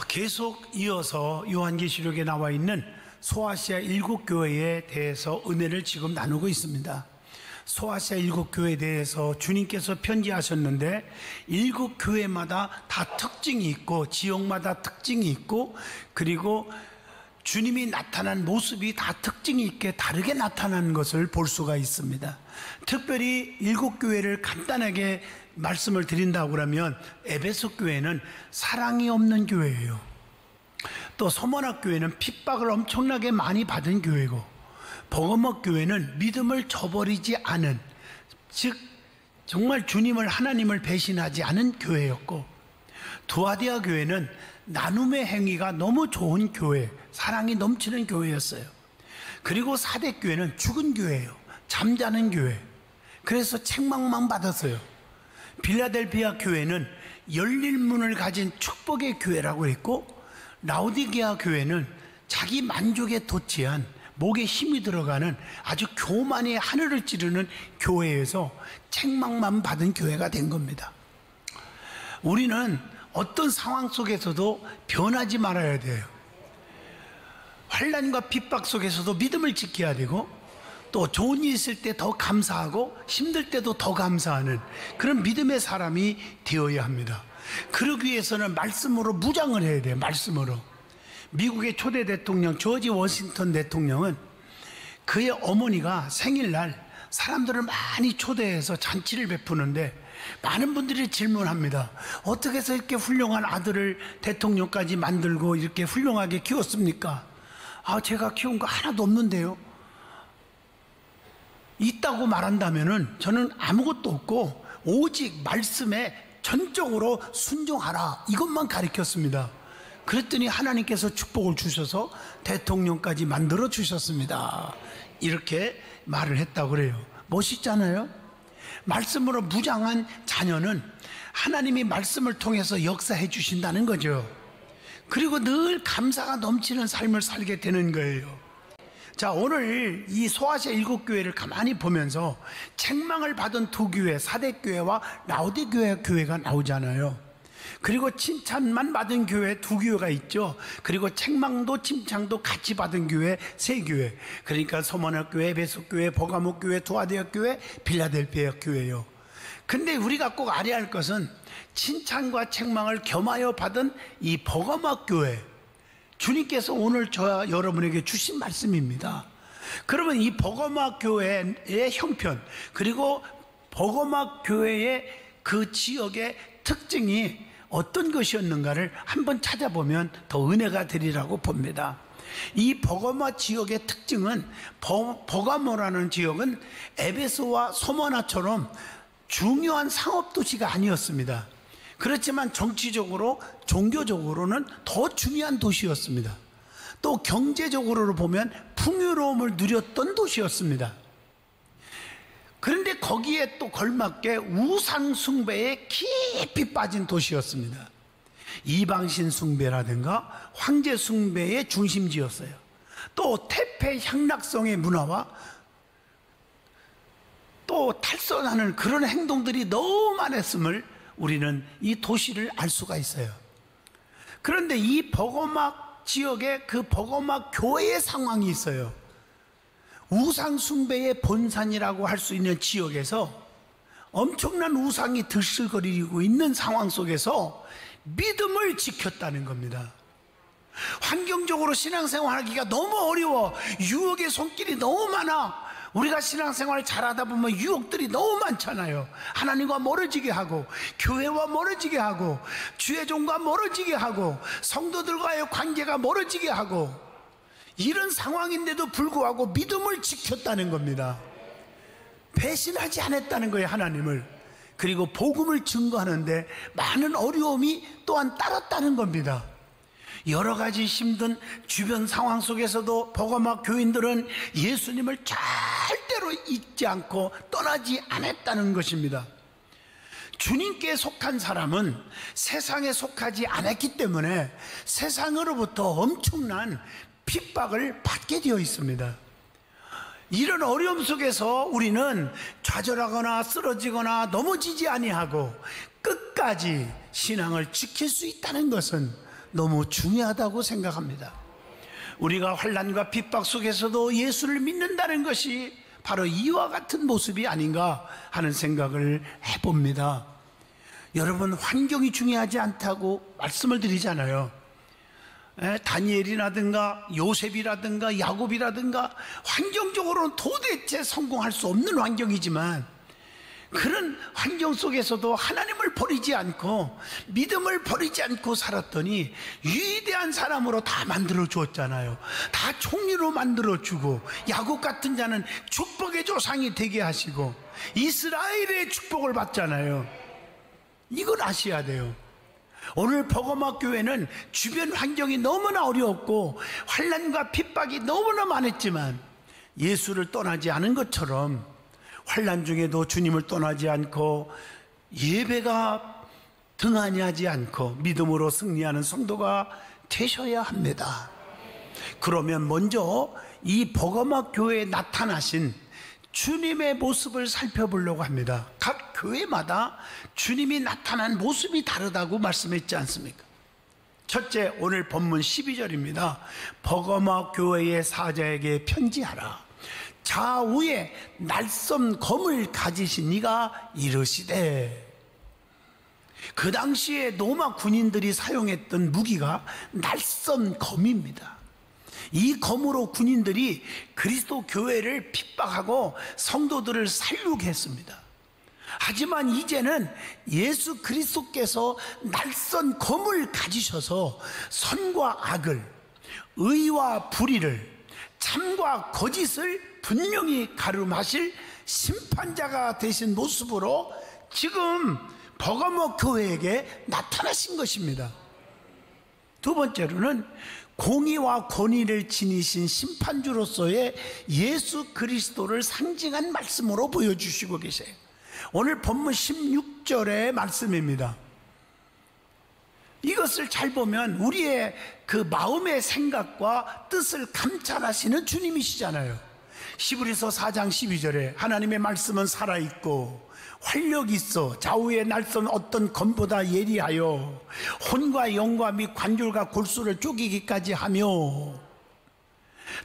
계속 이어서 요한계시록에 나와 있는 소아시아 7교회에 대해서 은혜를 지금 나누고 있습니다. 소아시아 7교회에 대해서 주님께서 편지하셨는데 7교회마다 다 특징이 있고 지역마다 특징이 있고 그리고 주님이 나타난 모습이 다 특징이 있게 다르게 나타나는 것을 볼 수가 있습니다. 특별히 7교회를 간단하게 말씀을 드린다고 그러면 에베소 교회는 사랑이 없는 교회예요. 또 소모나 교회는 핍박을 엄청나게 많이 받은 교회고, 버거모 교회는 믿음을 저버리지 않은, 즉 정말 주님을 하나님을 배신하지 않은 교회였고, 두아디아 교회는 나눔의 행위가 너무 좋은 교회, 사랑이 넘치는 교회였어요. 그리고 사대 교회는 죽은 교회예요. 잠자는 교회. 그래서 책망만 받았어요. 빌라델피아 교회는 열릴 문을 가진 축복의 교회라고 했고, 라오디게아 교회는 자기 만족에 도취한 목에 힘이 들어가는 아주 교만이 하늘을 찌르는 교회에서 책망만 받은 교회가 된 겁니다. 우리는 어떤 상황 속에서도 변하지 말아야 돼요. 환난과 핍박 속에서도 믿음을 지켜야 되고, 또 좋은 일 있을 때 더 감사하고 힘들 때도 더 감사하는 그런 믿음의 사람이 되어야 합니다. 그러기 위해서는 말씀으로 무장을 해야 돼요. 말씀으로. 미국의 초대 대통령 조지 워싱턴 대통령은 그의 어머니가 생일날 사람들을 많이 초대해서 잔치를 베푸는데 많은 분들이 질문합니다. 어떻게 해서 이렇게 훌륭한 아들을 대통령까지 만들고 이렇게 훌륭하게 키웠습니까? 제가 키운 거 하나도 없는데요. 있다고 말한다면은 저는 아무것도 없고 오직 말씀에 전적으로 순종하라, 이것만 가르쳤습니다. 그랬더니 하나님께서 축복을 주셔서 대통령까지 만들어 주셨습니다. 이렇게 말을 했다고 그래요. 멋있잖아요. 말씀으로 무장한 자녀는 하나님이 말씀을 통해서 역사해 주신다는 거죠. 그리고 늘 감사가 넘치는 삶을 살게 되는 거예요. 자, 오늘 이 소아시아 7교회를 가만히 보면서 책망을 받은 두 교회, 사대교회와 라오디게아 교회가 나오잖아요. 그리고 칭찬만 받은 교회 두 교회가 있죠. 그리고 책망도 칭찬도 같이 받은 교회 세 교회. 그러니까 소모나 교회, 에베소 교회, 버가모 교회, 두아디아 교회, 빌라델피아 교회요. 근데 우리가 꼭 알아야 할 것은 칭찬과 책망을 겸하여 받은 이 버가모 교회, 주님께서 오늘 저와 여러분에게 주신 말씀입니다. 그러면 이 버거마 교회의 형편, 그리고 버거마 교회의 그 지역의 특징이 어떤 것이었는가를 한번 찾아보면 더 은혜가 되리라고 봅니다. 이 버거마 지역의 특징은, 버가모라는 지역은 에베소와 소모나처럼 중요한 상업도시가 아니었습니다. 그렇지만 정치적으로, 종교적으로는 더 중요한 도시였습니다. 또 경제적으로 보면 풍요로움을 누렸던 도시였습니다. 그런데 거기에 또 걸맞게 우상 숭배에 깊이 빠진 도시였습니다. 이방신 숭배라든가 황제 숭배의 중심지였어요. 또 태폐 향락성의 문화와 또 탈선하는 그런 행동들이 너무 많았음을 우리는 이 도시를 알 수가 있어요. 그런데 이 버거막 지역에 그 버거막 교회의 상황이 있어요. 우상 숭배의 본산이라고 할 수 있는 지역에서 엄청난 우상이 들썩거리고 있는 상황 속에서 믿음을 지켰다는 겁니다. 환경적으로 신앙생활하기가 너무 어려워. 유혹의 손길이 너무 많아. 우리가 신앙생활을 잘하다 보면 유혹들이 너무 많잖아요. 하나님과 멀어지게 하고, 교회와 멀어지게 하고, 주의 종과 멀어지게 하고, 성도들과의 관계가 멀어지게 하고, 이런 상황인데도 불구하고 믿음을 지켰다는 겁니다. 배신하지 않았다는 거예요, 하나님을. 그리고 복음을 증거하는데 많은 어려움이 또한 따랐다는 겁니다. 여러 가지 힘든 주변 상황 속에서도 버가마 교인들은 예수님을 절대로 잊지 않고 떠나지 않았다는 것입니다. 주님께 속한 사람은 세상에 속하지 않았기 때문에 세상으로부터 엄청난 핍박을 받게 되어 있습니다. 이런 어려움 속에서 우리는 좌절하거나 쓰러지거나 넘어지지 아니하고 끝까지 신앙을 지킬 수 있다는 것은 너무 중요하다고 생각합니다. 우리가 환난과 핍박 속에서도 예수를 믿는다는 것이 바로 이와 같은 모습이 아닌가 하는 생각을 해봅니다. 여러분, 환경이 중요하지 않다고 말씀을 드리잖아요. 다니엘이라든가 요셉이라든가 야곱이라든가 환경적으로는 도대체 성공할 수 없는 환경이지만 그런 환경 속에서도 하나님을 버리지 않고 믿음을 버리지 않고 살았더니 위대한 사람으로 다 만들어 주었잖아요. 다 총리로 만들어 주고 야곱 같은 자는 축복의 조상이 되게 하시고 이스라엘의 축복을 받잖아요. 이걸 아셔야 돼요. 오늘 버거마 교회는 주변 환경이 너무나 어려웠고 환난과 핍박이 너무나 많았지만 예수를 떠나지 않은 것처럼 환난 중에도 주님을 떠나지 않고 예배가 등한히 하지 않고 믿음으로 승리하는 성도가 되셔야 합니다. 그러면 먼저 이 버거마 교회에 나타나신 주님의 모습을 살펴보려고 합니다. 각 교회마다 주님이 나타난 모습이 다르다고 말씀했지 않습니까? 첫째, 오늘 본문 12절입니다. 버거마 교회의 사자에게 편지하라. 좌우에 날선 검을 가지신 이가 이르시되. 그 당시에 로마 군인들이 사용했던 무기가 날선 검입니다. 이 검으로 군인들이 그리스도 교회를 핍박하고 성도들을 살루게 했습니다. 하지만 이제는 예수 그리스도께서 날선 검을 가지셔서 선과 악을, 의와 불의를, 참과 거짓을 분명히 가름하실 심판자가 되신 모습으로 지금 버가모 교회에게 나타나신 것입니다. 두 번째로는 공의와 권위를 지니신 심판주로서의 예수 그리스도를 상징한 말씀으로 보여주시고 계세요. 오늘 본문 16절의 말씀입니다. 이것을 잘 보면 우리의 그 마음의 생각과 뜻을 감찰하시는 주님이시잖아요. 히브리서 4장 12절에 하나님의 말씀은 살아있고 활력이 있어 좌우에 날선 어떤 검보다 예리하여 혼과 영과 및 관절과 골수를 쪼개기까지 하며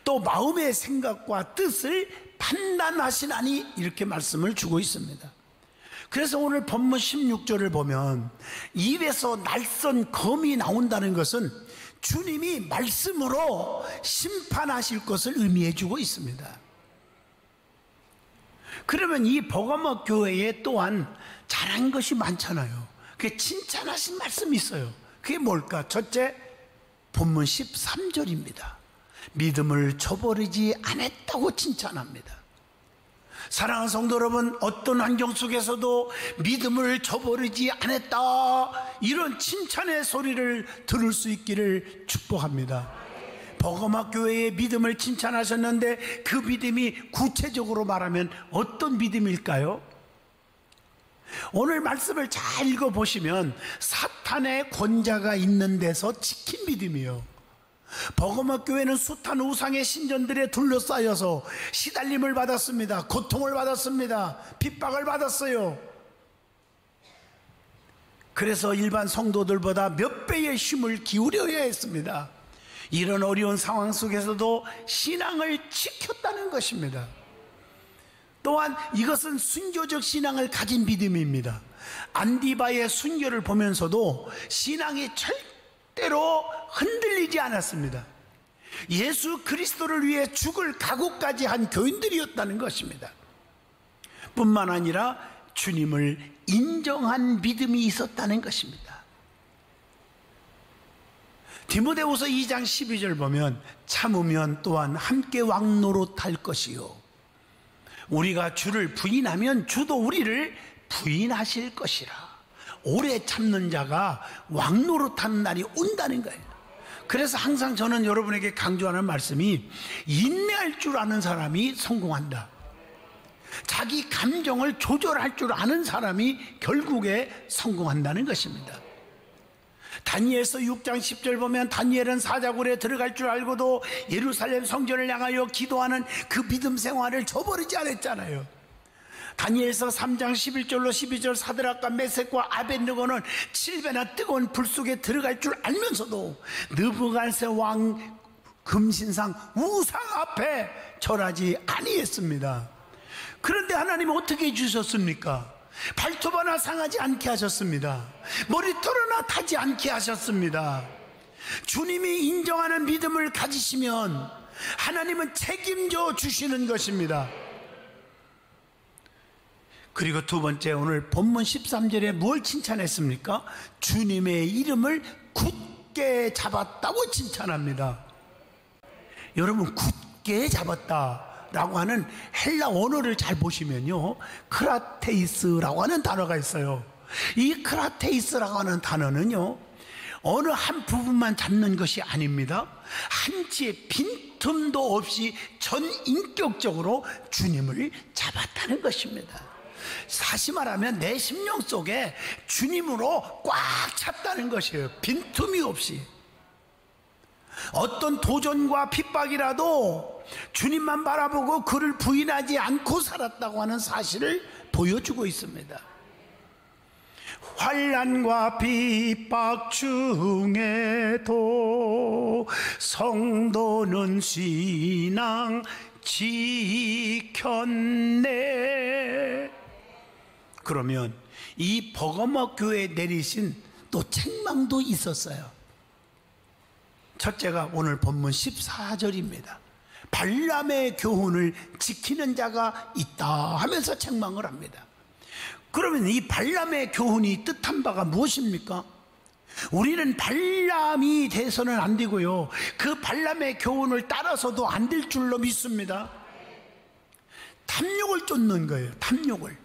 또 마음의 생각과 뜻을 판단하시나니 이렇게 말씀을 주고 있습니다. 그래서 오늘 본문 16절을 보면 입에서 날선 검이 나온다는 것은 주님이 말씀으로 심판하실 것을 의미해 주고 있습니다. 그러면 이 버가모 교회에 또한 잘한 것이 많잖아요. 그게 칭찬하신 말씀이 있어요. 그게 뭘까? 첫째, 본문 13절입니다. 믿음을 저버리지 않았다고 칭찬합니다. 사랑하는 성도 여러분, 어떤 환경 속에서도 믿음을 저버리지 않았다, 이런 칭찬의 소리를 들을 수 있기를 축복합니다. 버거마 교회의 믿음을 칭찬하셨는데 그 믿음이 구체적으로 말하면 어떤 믿음일까요? 오늘 말씀을 잘 읽어보시면 사탄의 권자가 있는 데서 지킨 믿음이요, 버거마 교회는 숱한 우상의 신전들에 둘러싸여서 시달림을 받았습니다. 고통을 받았습니다. 핍박을 받았어요. 그래서 일반 성도들보다 몇 배의 힘을 기울여야 했습니다. 이런 어려운 상황 속에서도 신앙을 지켰다는 것입니다. 또한 이것은 순교적 신앙을 가진 믿음입니다. 안디바의 순교를 보면서도 신앙이 절대로 흔들리지 않았습니다. 예수 그리스도를 위해 죽을 각오까지 한 교인들이었다는 것입니다. 뿐만 아니라 주님을 인정한 믿음이 있었다는 것입니다. 디모데후서 2장 12절 보면 참으면 또한 함께 왕노릇할 것이요, 우리가 주를 부인하면 주도 우리를 부인하실 것이라. 오래 참는 자가 왕노릇하는 날이 온다는 거예요. 그래서 항상 저는 여러분에게 강조하는 말씀이 인내할 줄 아는 사람이 성공한다. 자기 감정을 조절할 줄 아는 사람이 결국에 성공한다는 것입니다. 다니엘서 6장 10절 보면 다니엘은 사자굴에 들어갈 줄 알고도 예루살렘 성전을 향하여 기도하는 그 믿음 생활을 저버리지 않았잖아요. 다니엘서 3장 11절로 12절 사드락과 메섹과 아벳느고는 7배나 뜨거운 불 속에 들어갈 줄 알면서도 느부갓네살 왕 금신상 우상 앞에 절하지 아니했습니다. 그런데 하나님은 어떻게 해주셨습니까? 발톱 하나 상하지 않게 하셨습니다. 머리털 하나 타지 않게 하셨습니다. 주님이 인정하는 믿음을 가지시면 하나님은 책임져 주시는 것입니다. 그리고 두 번째, 오늘 본문 13절에 뭘 칭찬했습니까? 주님의 이름을 굳게 잡았다고 칭찬합니다. 여러분, 굳게 잡았다라고 하는 헬라 원어를 잘 보시면요, 크라테이스라고 하는 단어가 있어요. 이 크라테이스라고 하는 단어는요, 어느 한 부분만 잡는 것이 아닙니다. 한치의 빈틈도 없이 전인격적으로 주님을 잡았다는 것입니다. 다시 말하면 내 심령 속에 주님으로 꽉 찼다는 것이에요. 빈틈이 없이. 어떤 도전과 핍박이라도 주님만 바라보고 그를 부인하지 않고 살았다고 하는 사실을 보여주고 있습니다. 환난과 핍박 중에도 성도는 신앙 지켰네. 그러면 이 버거머 교회에 내리신 또 책망도 있었어요. 첫째가 오늘 본문 14절입니다. 발람의 교훈을 지키는 자가 있다 하면서 책망을 합니다. 그러면 이 발람의 교훈이 뜻한 바가 무엇입니까? 우리는 발람이 돼서는 안 되고요, 그 발람의 교훈을 따라서도 안 될 줄로 믿습니다. 탐욕을 쫓는 거예요. 탐욕을.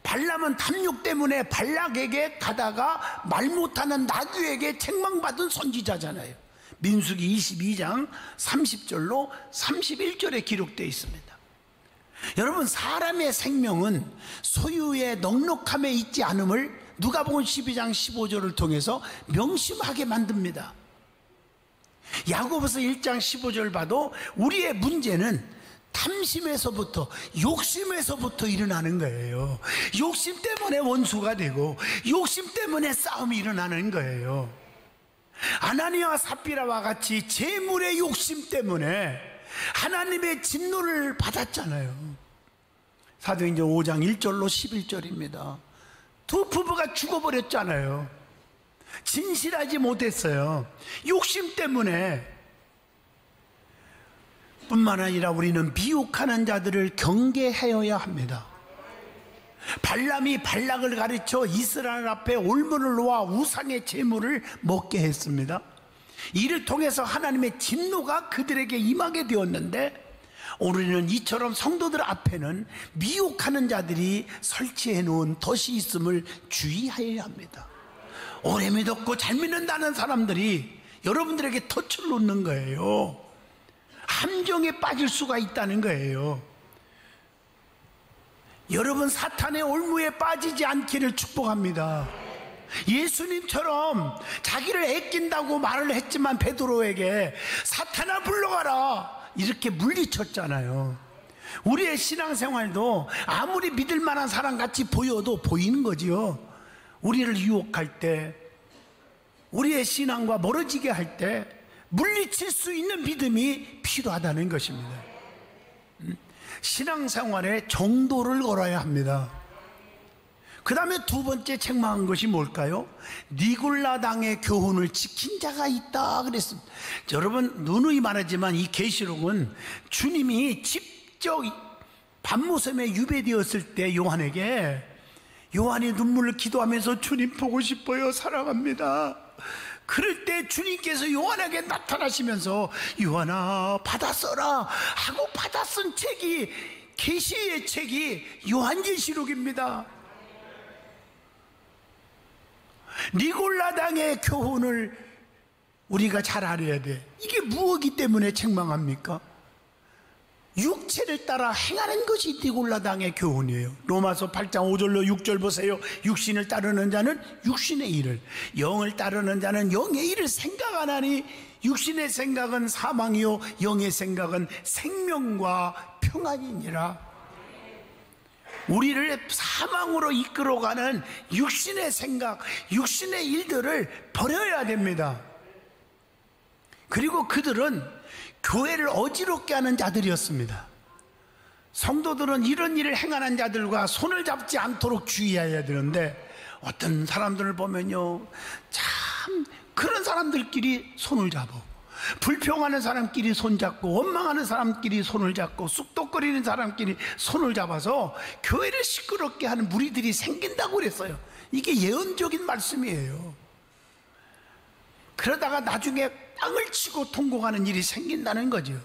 발람은 탐욕 때문에 발락에게 가다가 말 못하는 나귀에게 책망받은 선지자잖아요. 민수기 22장 30절로 31절에 기록되어 있습니다. 여러분, 사람의 생명은 소유의 넉넉함에 있지 않음을 누가복음 12장 15절을 통해서 명심하게 만듭니다. 야고보서 1장 15절 봐도 우리의 문제는 탐심에서부터, 욕심에서부터 일어나는 거예요. 욕심 때문에 원수가 되고 욕심 때문에 싸움이 일어나는 거예요. 아나니아와 삽비라와 같이 재물의 욕심 때문에 하나님의 진노를 받았잖아요. 사도행전 5장 1절로 11절입니다. 두 부부가 죽어버렸잖아요. 진실하지 못했어요. 욕심 때문에. 뿐만 아니라 우리는 미혹하는 자들을 경계하여야 합니다. 발람이 발락을 가르쳐 이스라엘 앞에 올무를 놓아 우상의 제물을 먹게 했습니다. 이를 통해서 하나님의 진노가 그들에게 임하게 되었는데, 우리는 이처럼 성도들 앞에는 미혹하는 자들이 설치해 놓은 덫이 있음을 주의하여야 합니다. 오래 믿었고 잘 믿는다는 사람들이 여러분들에게 덫을 놓는 거예요. 함정에 빠질 수가 있다는 거예요. 여러분, 사탄의 올무에 빠지지 않기를 축복합니다. 예수님처럼 자기를 아낀다고 말을 했지만 베드로에게 사탄아 물러가라 이렇게 물리쳤잖아요. 우리의 신앙생활도 아무리 믿을 만한 사람 같이 보여도 보이는 거지요. 우리를 유혹할 때, 우리의 신앙과 멀어지게 할 때 물리칠 수 있는 믿음이 필요하다는 것입니다. 신앙생활에 정도를 걸어야 합니다. 그 다음에 두 번째 책망한 것이 뭘까요? 니골라당의 교훈을 지킨 자가 있다 그랬습니다. 여러분, 누누이 말하지만 이 계시록은 주님이 직접 밤모섬에 유배되었을 때 요한이 눈물을 기도하면서 주님 보고 싶어요, 사랑합니다. 그럴 때 주님께서 요한에게 나타나시면서 요한아 받아 써라 하고 받아 쓴 책이, 계시의 책이 요한계시록입니다. 니골라당의 교훈을 우리가 잘 알아야 돼. 이게 무엇이기 때문에 책망합니까? 육체를 따라 행하는 것이 니골라당의 교훈이에요. 로마서 8장 5절로 6절 보세요. 육신을 따르는 자는 육신의 일을, 영을 따르는 자는 영의 일을 생각하나니 육신의 생각은 사망이요 영의 생각은 생명과 평안이니라. 우리를 사망으로 이끌어가는 육신의 생각, 육신의 일들을 버려야 됩니다. 그리고 그들은 교회를 어지럽게 하는 자들이었습니다. 성도들은 이런 일을 행하는 자들과 손을 잡지 않도록 주의해야 되는데, 어떤 사람들을 보면요, 참 그런 사람들끼리 손을 잡고, 불평하는 사람끼리 손잡고, 원망하는 사람끼리 손을 잡고, 쑥덕거리는 사람끼리 손을 잡아서 교회를 시끄럽게 하는 무리들이 생긴다고 그랬어요. 이게 예언적인 말씀이에요. 그러다가 나중에 땅을 치고 통곡하는 일이 생긴다는 거죠.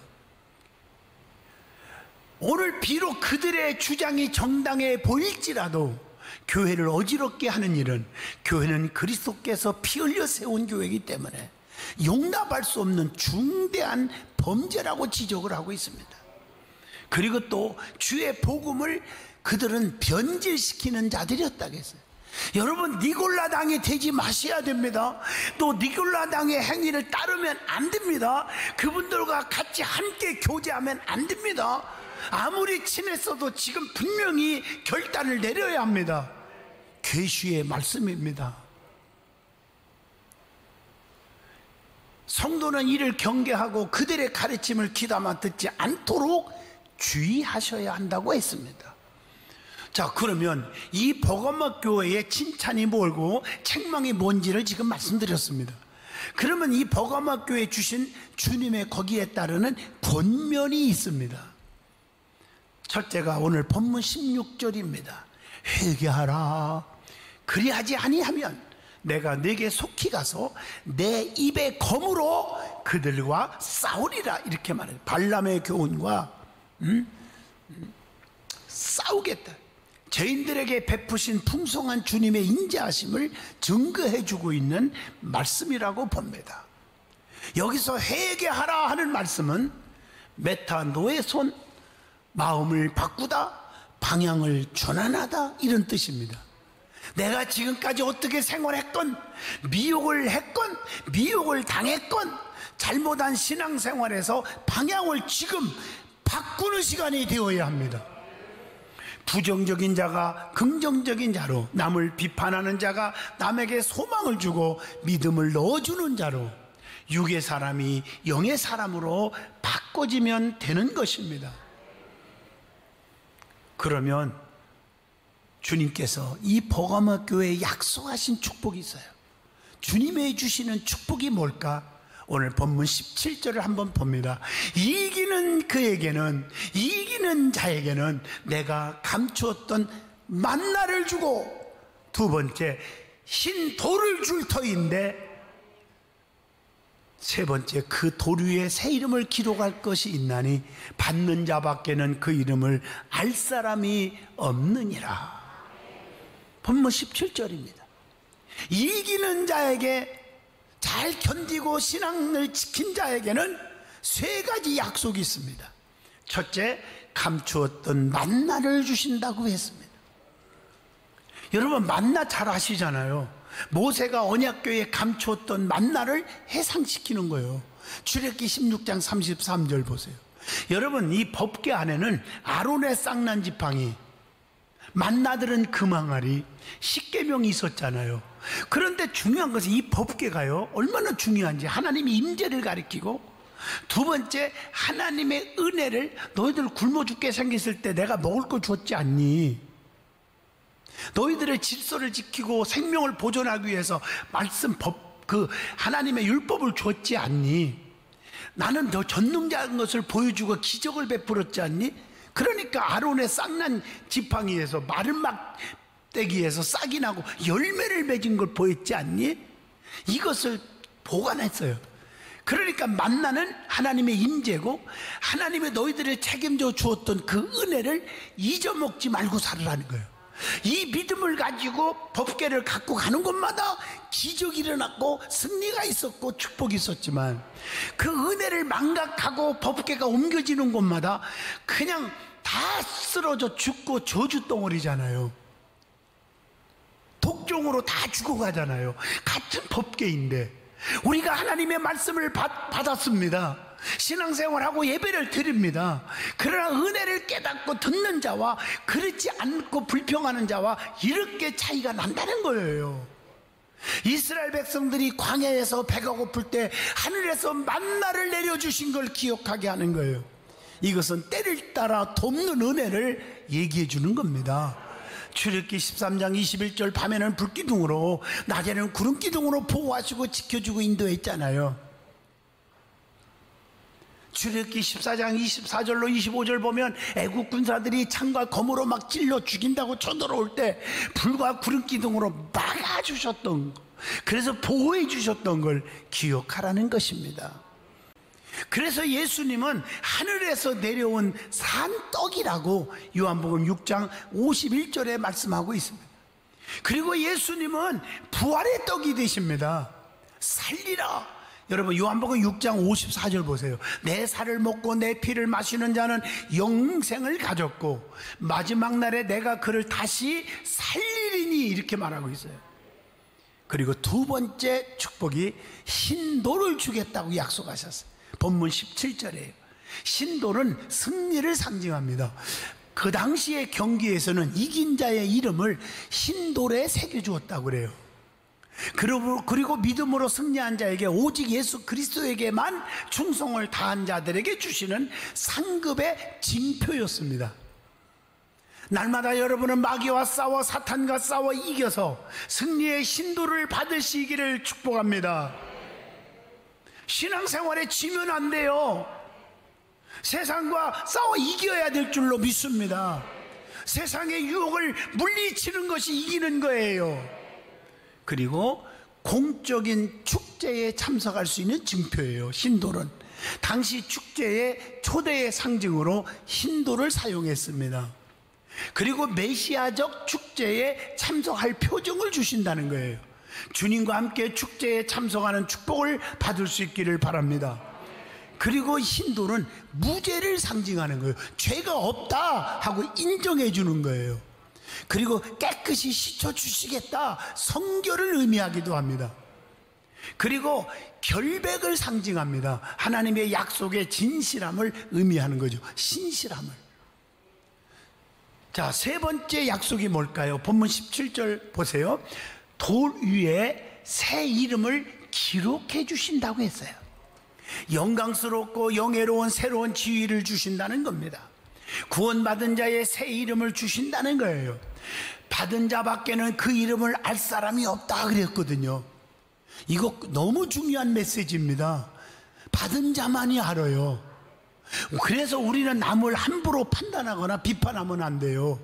오늘 비록 그들의 주장이 정당해 보일지라도 교회를 어지럽게 하는 일은, 교회는 그리스도께서 피 흘려 세운 교회이기 때문에 용납할 수 없는 중대한 범죄라고 지적을 하고 있습니다. 그리고 또 주의 복음을 그들은 변질시키는 자들이었다고 했어요. 여러분, 니골라당이 되지 마셔야 됩니다. 또 니골라당의 행위를 따르면 안 됩니다. 그분들과 같이 함께 교제하면 안 됩니다. 아무리 친했어도 지금 분명히 결단을 내려야 합니다. 계시의 말씀입니다. 성도는 이를 경계하고 그들의 가르침을 귀담아 듣지 않도록 주의하셔야 한다고 했습니다. 자, 그러면 이 버가모 교회의 칭찬이 뭘고 책망이 뭔지를 지금 말씀드렸습니다. 그러면 이 버가모 교회에 주신 주님의 거기에 따르는 권면이 있습니다. 첫째가 오늘 본문 16절입니다. 회개하라. 그리하지 아니하면 내가 네게 속히 가서 내 입의 검으로 그들과 싸우리라. 이렇게 말해요. 발람의 교훈과 싸우겠다. 죄인들에게 베푸신 풍성한 주님의 인자하심을 증거해주고 있는 말씀이라고 봅니다. 여기서 회개하라 하는 말씀은 메타노에손, 마음을 바꾸다, 방향을 전환하다, 이런 뜻입니다. 내가 지금까지 어떻게 생활했건, 미혹을 했건, 미혹을 당했건, 잘못한 신앙생활에서 방향을 지금 바꾸는 시간이 되어야 합니다. 부정적인 자가 긍정적인 자로, 남을 비판하는 자가 남에게 소망을 주고 믿음을 넣어주는 자로, 육의 사람이 영의 사람으로 바꿔지면 되는 것입니다. 그러면 주님께서 이 버가모 교회에 약속하신 축복이 있어요. 주님이 주시는 축복이 뭘까? 오늘 본문 17절을 한번 봅니다. 이기는 그에게는, 이기는 자에게는 내가 감추었던 만나를 주고, 두 번째 흰 돌을 줄 터인데, 세 번째 그 돌 위에 새 이름을 기록할 것이 있나니 받는 자밖에는 그 이름을 알 사람이 없느니라. 본문 17절입니다. 이기는 자에게, 잘 견디고 신앙을 지킨 자에게는 세 가지 약속이 있습니다. 첫째, 감추었던 만나를 주신다고 했습니다. 여러분, 만나 잘 아시잖아요. 모세가 언약궤에 감추었던 만나를 해상시키는 거예요. 출애굽기 16장 33절 보세요. 여러분, 이 법궤 안에는 아론의 쌍난 지팡이, 만나들은 금항아리, 십계명이 있었잖아요. 그런데 중요한 것은 이 법궤가요, 얼마나 중요한지, 하나님의 임재를 가리키고, 두 번째 하나님의 은혜를, 너희들 굶어 죽게 생겼을 때 내가 먹을 거 줬지 않니? 너희들의 질서를 지키고 생명을 보존하기 위해서 말씀, 법, 그 하나님의 율법을 줬지 않니? 나는 너 전능자인 것을 보여주고 기적을 베풀었지 않니? 그러니까 아론의 쌍난 지팡이에서 마른 막대기에서 싹이 나고 열매를 맺은 걸 보였지 않니? 이것을 보관했어요. 그러니까 만나는 하나님의 임재고, 하나님의 너희들을 책임져 주었던 그 은혜를 잊어먹지 말고 살으라는 거예요. 이 믿음을 가지고 법궤를 갖고 가는 곳마다 기적이 일어났고 승리가 있었고 축복이 있었지만, 그 은혜를 망각하고 법궤가 옮겨지는 곳마다 그냥 다 쓰러져 죽고 저주덩어리잖아요. 독종으로 다 죽어가잖아요. 같은 법궤인데 우리가 하나님의 말씀을 받았습니다. 신앙생활하고 예배를 드립니다. 그러나 은혜를 깨닫고 듣는 자와 그렇지 않고 불평하는 자와 이렇게 차이가 난다는 거예요. 이스라엘 백성들이 광야에서 배가 고플 때 하늘에서 만나를 내려주신 걸 기억하게 하는 거예요. 이것은 때를 따라 돕는 은혜를 얘기해 주는 겁니다. 출애굽기 13장 21절 밤에는 불기둥으로 낮에는 구름기둥으로 보호하시고 지켜주고 인도했잖아요. 출애굽기 14장 24절로 25절 보면 애국 군사들이 창과 검으로 막 찔러 죽인다고 쳐들어올 때 불과 구름기둥으로 막아주셨던, 그래서 보호해 주셨던 걸 기억하라는 것입니다. 그래서 예수님은 하늘에서 내려온 산떡이라고 요한복음 6장 51절에 말씀하고 있습니다. 그리고 예수님은 부활의 떡이 되십니다. 살리라. 여러분 요한복음 6장 54절 보세요. 내 살을 먹고 내 피를 마시는 자는 영생을 가졌고 마지막 날에 내가 그를 다시 살리리니, 이렇게 말하고 있어요. 그리고 두 번째 축복이 신도를 주겠다고 약속하셨어요. 본문 17절이에요. 신도는 승리를 상징합니다. 그 당시의 경기에서는 이긴 자의 이름을 신돌에 새겨주었다고 그래요. 그리고 믿음으로 승리한 자에게, 오직 예수 그리스도에게만 충성을 다한 자들에게 주시는 상급의 징표였습니다. 날마다 여러분은 마귀와 싸워 사탄과 싸워 이겨서 승리의 신도를 받으시기를 축복합니다. 신앙생활에 지면 안 돼요. 세상과 싸워 이겨야 될 줄로 믿습니다. 세상의 유혹을 물리치는 것이 이기는 거예요. 그리고 공적인 축제에 참석할 수 있는 징표예요. 신도는 당시 축제의 초대의 상징으로 신도를 사용했습니다. 그리고 메시아적 축제에 참석할 표정을 주신다는 거예요. 주님과 함께 축제에 참석하는 축복을 받을 수 있기를 바랍니다. 그리고 신도는 무죄를 상징하는 거예요. 죄가 없다 하고 인정해 주는 거예요. 그리고 깨끗이 씻어주시겠다, 성결을 의미하기도 합니다. 그리고 결백을 상징합니다. 하나님의 약속의 진실함을 의미하는 거죠. 신실함을. 자, 세 번째 약속이 뭘까요? 본문 17절 보세요. 돌 위에 새 이름을 기록해 주신다고 했어요. 영광스럽고 영예로운 새로운 지위를 주신다는 겁니다. 구원받은 자의 새 이름을 주신다는 거예요. 받은 자밖에는 그 이름을 알 사람이 없다 그랬거든요. 이거 너무 중요한 메시지입니다. 받은 자만이 알아요. 그래서 우리는 남을 함부로 판단하거나 비판하면 안 돼요.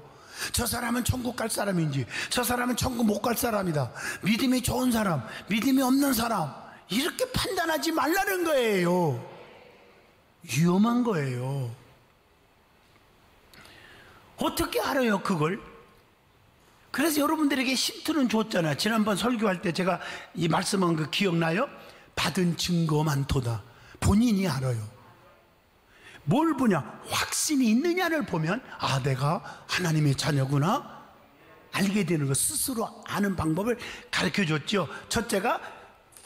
저 사람은 천국 갈 사람인지, 저 사람은 천국 못 갈 사람이다, 믿음이 좋은 사람, 믿음이 없는 사람, 이렇게 판단하지 말라는 거예요. 위험한 거예요. 어떻게 알아요 그걸? 그래서 여러분들에게 힌트는 줬잖아요. 지난번 설교할 때 제가 이 말씀한 거 기억나요? 받은 증거만 도다. 본인이 알아요. 뭘 보냐? 확신이 있느냐를 보면, 아, 내가 하나님의 자녀구나 알게 되는 거, 스스로 아는 방법을 가르쳐 줬죠. 첫째가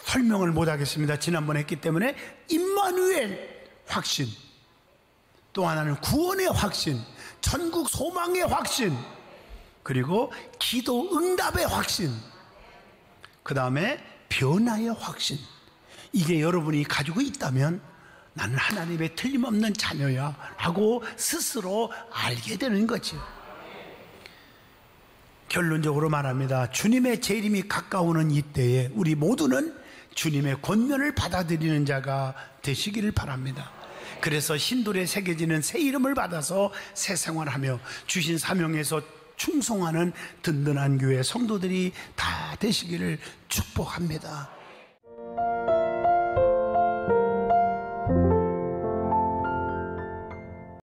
설명을 못 하겠습니다. 지난번에 했기 때문에 임마누엘 확신, 또 하나는 구원의 확신, 천국 소망의 확신, 그리고 기도 응답의 확신, 그 다음에 변화의 확신. 이게 여러분이 가지고 있다면 나는 하나님의 틀림없는 자녀야 라고 스스로 알게 되는 거죠. 결론적으로 말합니다. 주님의 재림이 가까우는 이때에 우리 모두는 주님의 권면을 받아들이는 자가 되시기를 바랍니다. 그래서 신돌에 새겨지는 새 이름을 받아서 새 생활하며 주신 사명에서 충성하는 든든한 교회 성도들이 다 되시기를 축복합니다.